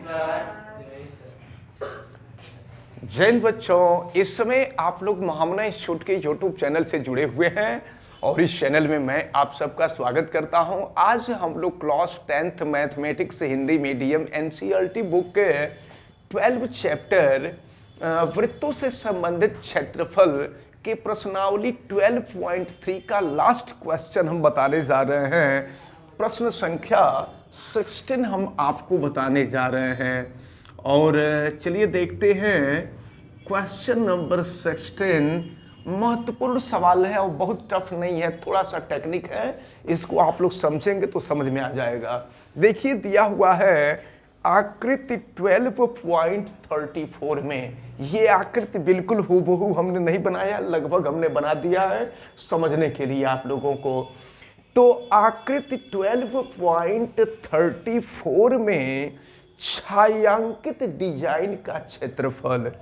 जय हिंद बच्चों, इस समय आप लोग महामना इंस्टीट्यूट के YouTube चैनल से जुड़े हुए हैं और इस चैनल में मैं आप सबका स्वागत करता हूं। आज हम लोग class 10th mathematics Hindi medium NCERT book के 12 चैप्टर वृत्तों से संबंधित क्षेत्रफल के प्रश्नावली 12.3 का लास्ट क्वेश्चन हम बताने जा रहे हैं। प्रश्न संख्या 16 हम आपको बताने जा रहे हैं और चलिए देखते हैं। क्वेश्चन नंबर 16 महत्वपूर्ण सवाल है और बहुत टफ नहीं है, थोड़ा सा टेक्निक है, इसको आप लोग समझेंगे तो समझ में आ जाएगा। देखिए दिया हुआ है आकृति 12.34 में। ये आकृति बिल्कुल हूबहू हमने नहीं बनाया, लगभग हमने बना दिया है समझने के लिए आप लोगों को। तो आकृति 12.34 में छायांकित डिजाइन का क्षेत्रफल,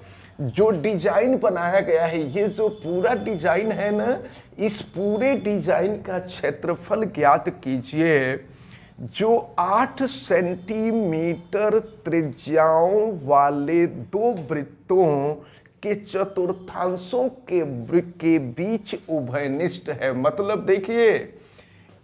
जो डिजाइन बनाया गया है, ये जो पूरा डिजाइन है ना, इस पूरे डिजाइन का क्षेत्रफल ज्ञात कीजिए जो 8 सेंटीमीटर त्रिज्याओं वाले दो वृत्तों के चतुर्थांशों के बीच उभयनिष्ठ है। मतलब देखिए,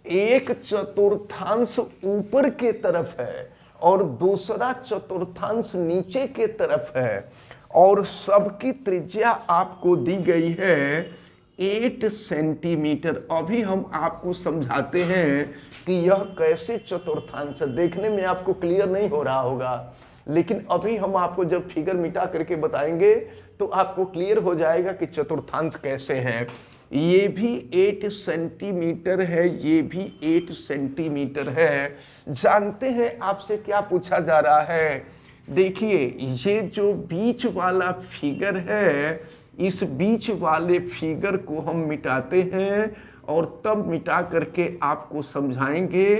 एक चतुर्थांश ऊपर के तरफ है और दूसरा चतुर्थांश नीचे के तरफ है और सबकी त्रिज्या आपको दी गई है 8 सेंटीमीटर। अभी हम आपको समझाते हैं कि यह कैसे चतुर्थांश है। देखने में आपको क्लियर नहीं हो रहा होगा, लेकिन अभी हम आपको जब फिगर मिटा करके बताएंगे तो आपको क्लियर हो जाएगा कि चतुर्थांश कैसे हैं। ये भी 8 सेंटीमीटर है, ये भी 8 सेंटीमीटर है। जानते हैं आपसे क्या पूछा जा रहा है? देखिए, ये जो बीच वाला फिगर है, इस बीच वाले फिगर को हम मिटाते हैं और तब मिटा करके आपको समझाएंगे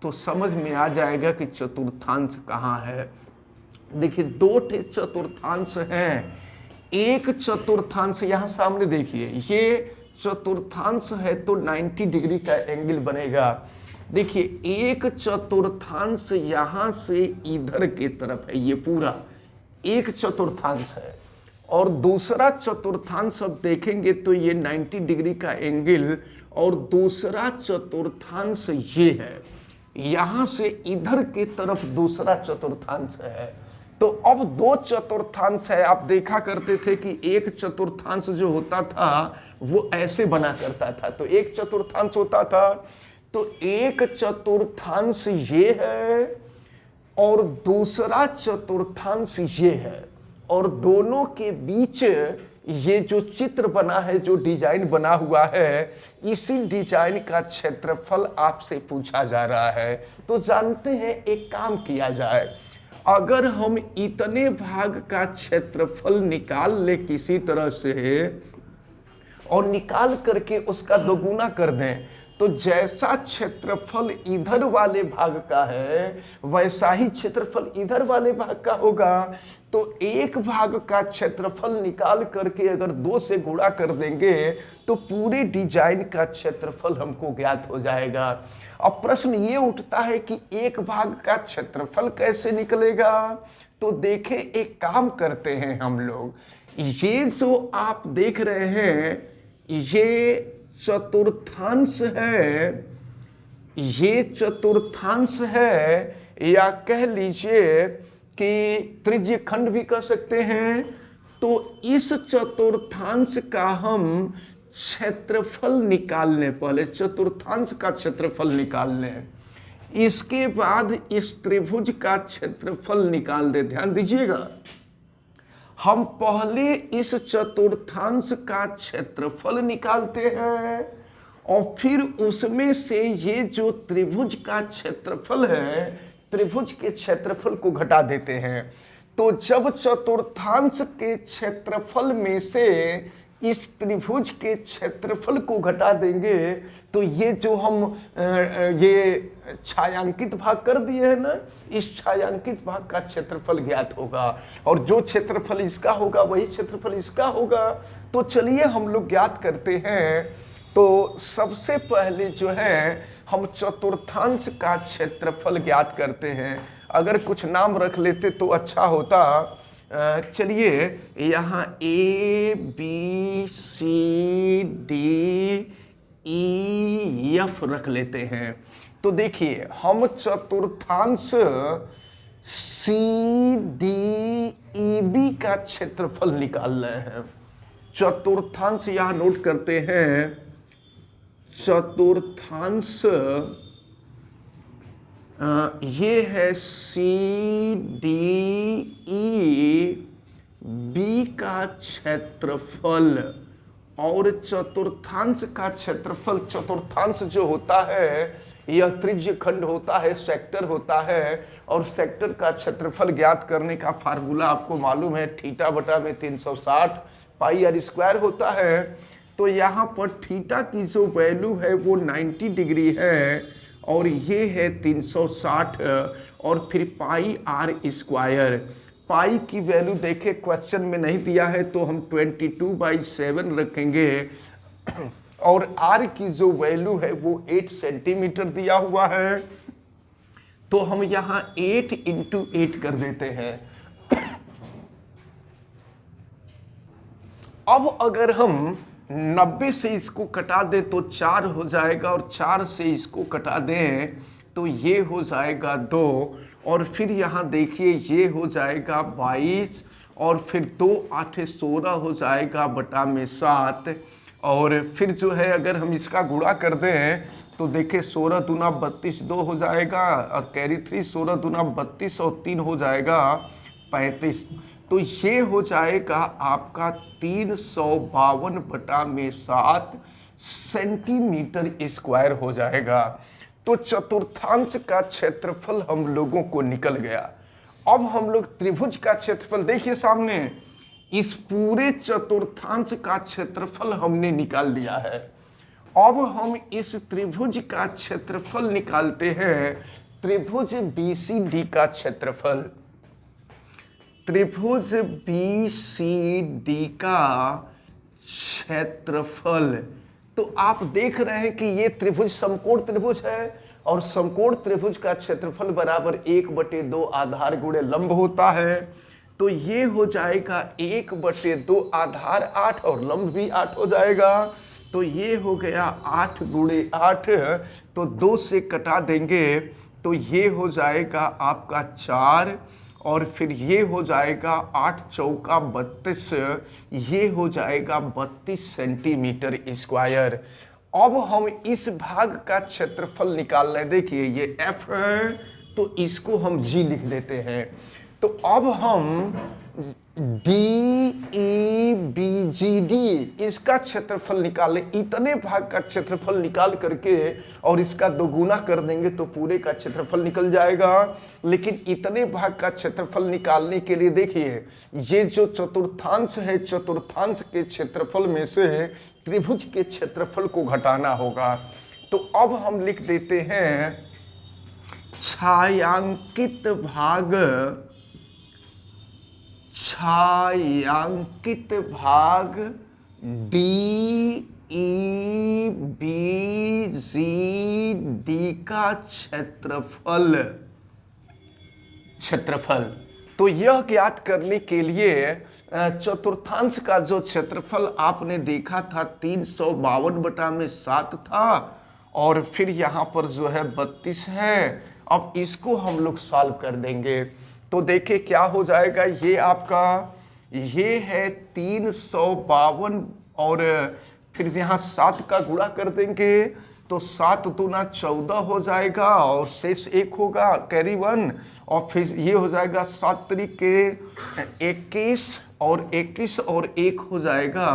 तो समझ में आ जाएगा कि चतुर्थांश कहाँ है। देखिए, दो चतुर्थांश हैं। एक चतुर्थांश यहाँ सामने देखिए, ये चतुर्थांश है तो 90 डिग्री का एंगल बनेगा। देखिए, एक चतुर्थांश यहां से इधर के तरफ है, ये पूरा एक चतुर्थांश है, और दूसरा चतुर्थांश अब देखेंगे तो ये 90 डिग्री का एंगल, और दूसरा चतुर्थांश ये है, यहां से इधर के तरफ दूसरा चतुर्थांश है। तो अब दो चतुर्थांश है। आप देखा करते थे कि एक चतुर्थांश जो होता था वो ऐसे बना करता था, तो एक चतुर्थांश होता था, तो एक चतुर्थांश ये है और दूसरा चतुर्थांश ये है, और दोनों के बीच ये जो चित्र बना है, जो डिजाइन बना हुआ है, इसी डिजाइन का क्षेत्रफल आपसे पूछा जा रहा है। तो जानते हैं, एक काम किया जाए, अगर हम इतने भाग का क्षेत्रफल निकाल ले किसी तरह से और निकाल करके उसका दोगुना कर दें, तो जैसा क्षेत्रफल इधर वाले भाग का है वैसा ही क्षेत्रफल इधर वाले भाग का होगा। तो एक भाग का क्षेत्रफल निकाल करके अगर 2 से गुणा कर देंगे तो पूरे डिजाइन का क्षेत्रफल हमको ज्ञात हो जाएगा। अब प्रश्न ये उठता है कि एक भाग का क्षेत्रफल कैसे निकलेगा? तो देखें, एक काम करते हैं हम लोग, ये जो आप देख रहे हैं ये चतुर्थांश है, ये चतुर्थांश है, या कह लीजिए कि त्रिज्य खंड भी कह सकते हैं। तो इस चतुर्थांश का हम क्षेत्रफल निकाल लें, पहले चतुर्थांश का क्षेत्रफल निकाल लें, इसके बाद इस त्रिभुज का क्षेत्रफल निकाल दें। ध्यान दीजिएगा, हम पहले इस चतुर्थांश का क्षेत्रफल निकालते हैं और फिर उसमें से ये जो त्रिभुज का क्षेत्रफल है, त्रिभुज के क्षेत्रफल को घटा देते हैं। तो जब चतुर्थांश के क्षेत्रफल में से इस त्रिभुज के क्षेत्रफल को घटा देंगे तो ये जो हम ये छायांकित भाग कर दिए हैं ना, इस छायांकित भाग का क्षेत्रफल ज्ञात होगा, और जो क्षेत्रफल इसका होगा वही क्षेत्रफल इसका होगा। तो चलिए हम लोग ज्ञात करते हैं। तो सबसे पहले जो है हम चतुर्थांश का क्षेत्रफल ज्ञात करते हैं। अगर कुछ नाम रख लेते तो अच्छा होता। चलिए यहाँ A B C D E F रख लेते हैं। तो देखिए हम चतुर्थांश CDEB का क्षेत्रफल निकाल रहे हैं। चतुर्थांश यहां नोट करते हैं, चतुर्थांश ये है CDEB का क्षेत्रफल, और चतुर्थांश का क्षेत्रफल, चतुर्थांश जो होता है यह त्रिज्य खंड होता है, सेक्टर होता है, और सेक्टर का क्षेत्रफल ज्ञात करने का फार्मूला आपको मालूम है, थीटा बटा में 360 पाई आर स्क्वायर होता है। तो यहाँ पर थीटा की जो वैल्यू है वो 90 डिग्री है, और ये है 360, और फिर पाई आर स्क्वायर। पाई की वैल्यू देखे क्वेश्चन में नहीं दिया है तो हम 22/7 रखेंगे, और आर की जो वैल्यू है वो 8 सेंटीमीटर दिया हुआ है, तो हम यहां 8 × 8 कर देते हैं। अब अगर हम 90 से इसको कटा दें तो 4 हो जाएगा, और 4 से इसको कटा दें तो ये हो जाएगा 2, और फिर यहाँ देखिए ये हो जाएगा 22, और फिर 2 8 16 हो जाएगा बटा में 7, और फिर जो है अगर हम इसका गुणा कर दें तो देखिए 16 दूना 32 2 हो जाएगा, और कैरी 3 16 दूना 32 और 3 हो जाएगा 35। तो ये हो जाएगा आपका 352 बटा में 7 सेंटीमीटर स्क्वायर हो जाएगा। तो चतुर्थांश का क्षेत्रफल हम लोगों को निकल गया। अब हम लोग त्रिभुज का क्षेत्रफल देखिए सामने, इस पूरे चतुर्थांश का क्षेत्रफल हमने निकाल लिया है। अब हम इस त्रिभुज का क्षेत्रफल निकालते हैं, त्रिभुज BCD का क्षेत्रफल। त्रिभुज BCD का क्षेत्रफल, तो आप देख रहे हैं कि ये त्रिभुज समकोण त्रिभुज है, और समकोण त्रिभुज का क्षेत्रफल बराबर 1/2 आधार गुणे लंब होता है। तो ये हो जाएगा 1/2 आधार 8 और लंब भी 8 हो जाएगा। तो ये हो गया 8 × 8, तो 2 से कटा देंगे तो ये हो जाएगा आपका 4, और फिर ये हो जाएगा 8 चौका 32, ये हो जाएगा 32 सेंटीमीटर स्क्वायर। अब हम इस भाग का क्षेत्रफल निकाल रहे हैं। देखिए ये F है तो इसको हम G लिख देते हैं। तो अब हम DEBGD इसका क्षेत्रफल निकालें, इतने भाग का क्षेत्रफल निकाल करके और इसका दोगुना कर देंगे तो पूरे का क्षेत्रफल निकल जाएगा। लेकिन इतने भाग का क्षेत्रफल निकालने के लिए देखिए ये जो चतुर्थांश है, चतुर्थांश के क्षेत्रफल में से त्रिभुज के क्षेत्रफल को घटाना होगा। तो अब हम लिख देते हैं छायांकित भाग, छायांकित भाग DEBGD का क्षेत्रफल। तो यह ज्ञात करने के लिए चतुर्थांश का जो क्षेत्रफल आपने देखा था 352 बटा में 7 था, और फिर यहाँ पर जो है 32 है। अब इसको हम लोग सॉल्व कर देंगे तो देखिए क्या हो जाएगा। ये आपका ये है 352, और फिर यहाँ 7 का गुणा कर देंगे तो 7 दूना 14 हो जाएगा, और शेष 1 होगा कैरी 1, और फिर ये हो जाएगा 7 तरीके 21, और 21 और 1 हो जाएगा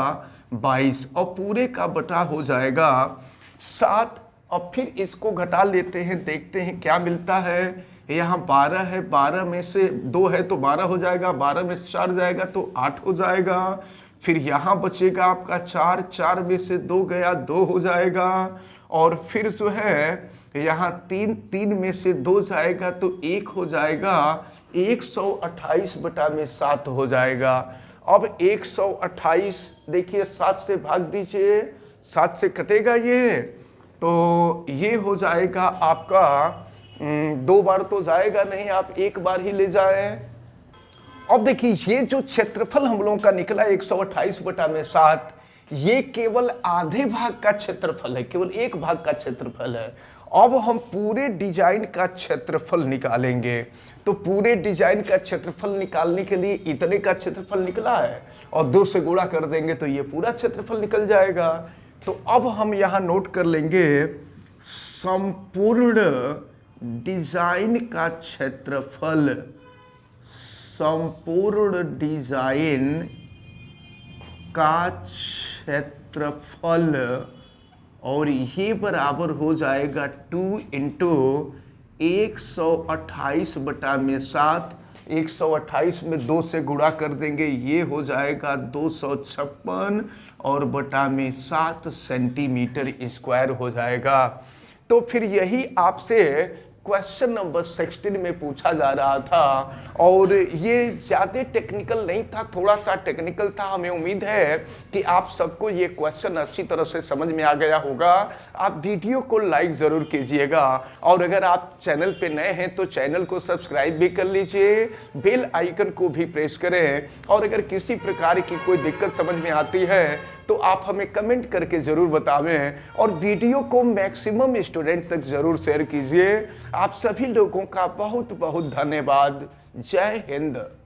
22, और पूरे का बटा हो जाएगा 7। अब फिर इसको घटा लेते हैं, देखते हैं क्या मिलता है। यहाँ 12 है, 12 में से 2 है तो 12 हो जाएगा, 12 में से 4 जाएगा तो 8 हो जाएगा। फिर यहाँ बचेगा आपका 4, 4 में से 2 गया 2 हो जाएगा, और फिर जो है यहाँ 3, 3 में से 2 जाएगा तो 1 हो जाएगा, 128 बटा में 7 हो जाएगा। अब 128 देखिए 7 से भाग दीजिए, 7 से कटेगा ये, तो ये हो जाएगा आपका 2 बार तो जाएगा नहीं, आप 1 बार ही ले जाएं। अब देखिए ये जो क्षेत्रफल हम लोगों का निकला 128/7, ये केवल आधे भाग का क्षेत्रफल है, केवल 1 भाग का क्षेत्रफल है। अब हम पूरे डिजाइन का क्षेत्रफल निकालेंगे। तो पूरे डिजाइन का क्षेत्रफल निकालने के लिए इतने का क्षेत्रफल निकला है और 2 से गुणा कर देंगे तो ये पूरा क्षेत्रफल निकल जाएगा। तो अब हम यहाँ नोट कर लेंगे संपूर्ण डिजाइन का क्षेत्रफल, संपूर्ण डिजाइन का क्षेत्रफल, और ये बराबर हो जाएगा 2 × 128/7। 128 में 2 से गुणा कर देंगे, ये हो जाएगा 256 और बटा में 7 सेंटीमीटर स्क्वायर हो जाएगा। तो फिर यही आपसे क्वेश्चन नंबर 16 में पूछा जा रहा था, और ये ज़्यादा टेक्निकल नहीं था, थोड़ा सा टेक्निकल था। हमें उम्मीद है कि आप सबको ये क्वेश्चन अच्छी तरह से समझ में आ गया होगा। आप वीडियो को लाइक ज़रूर कीजिएगा, और अगर आप चैनल पे नए हैं तो चैनल को सब्सक्राइब भी कर लीजिए, बेल आइकन को भी प्रेस करें। और अगर किसी प्रकार की कोई दिक्कत समझ में आती है तो आप हमें कमेंट करके ज़रूर बतावें, और वीडियो को मैक्सिमम स्टूडेंट तक ज़रूर शेयर कीजिए। आप सभी लोगों का बहुत बहुत धन्यवाद। जय हिंद।